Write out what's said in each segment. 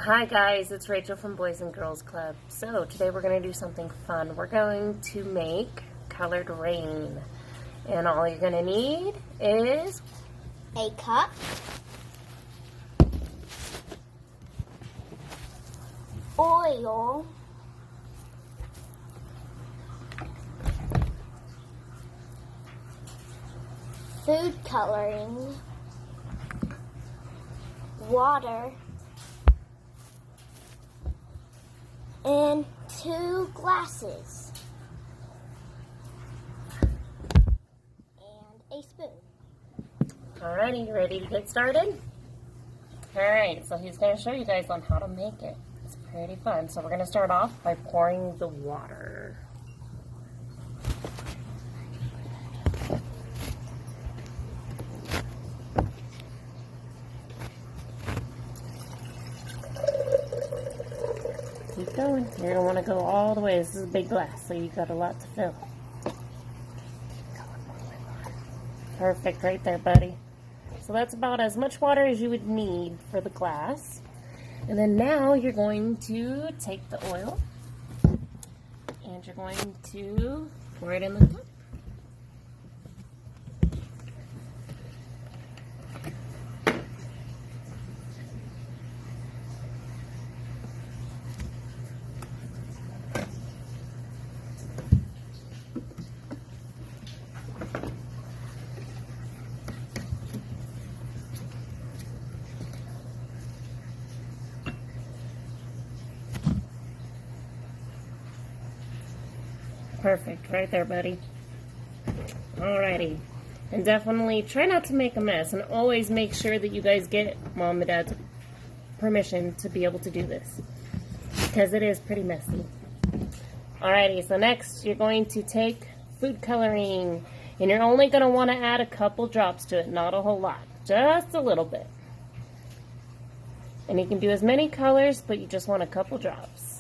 Hi guys, it's Rachel from Boys and Girls Club. So today we're going to do something fun. We're going to make colored rain. And all you're going to need is a cup, oil, food coloring, water, and 2 glasses, and a spoon. Alrighty, you ready to get started? Alright, so he's going to show you guys on how to make it. It's pretty fun. So we're going to start off by pouring the water. Keep going. You're going to want to go all the way. This is a big glass, so you've got a lot to fill. Perfect right there, buddy. So that's about as much water as you would need for the glass. And then now you're going to take the oil and you're going to pour it in the cup. Perfect, right there, buddy. Alrighty. And definitely try not to make a mess, and always make sure that you guys get Mom and Dad's permission to be able to do this, because it is pretty messy. Alrighty, so next you're going to take food coloring, and you're only going to want to add a couple drops to it, not a whole lot, just a little bit. And you can do as many colors, but you just want a couple drops.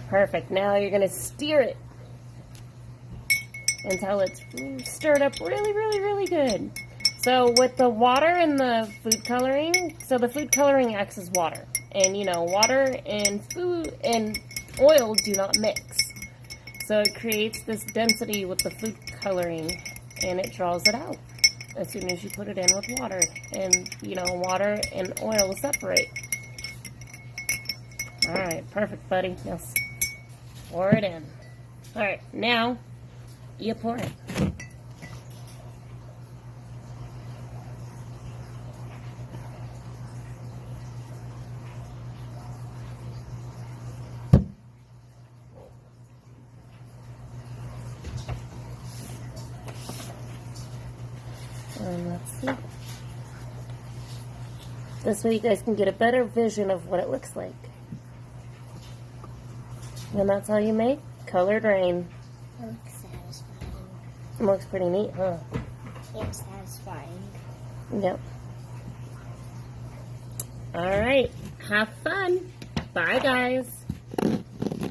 Perfect. Now you're going to stir it until it's stirred up really, really, really good. So with the water and the food coloring, so the food coloring acts as water. And you know, water and food and oil do not mix. So it creates this density with the food coloring, and it draws it out as soon as you put it in with water. And you know, water and oil separate. Alright, perfect, buddy. Yes. Pour it in. Alright, now you pour it. And let's see. This way you guys can get a better vision of what it looks like. And that's how you make colored rain. It looks satisfying. It looks pretty neat, huh? It's satisfying. Yep. Alright, have fun. Bye, guys.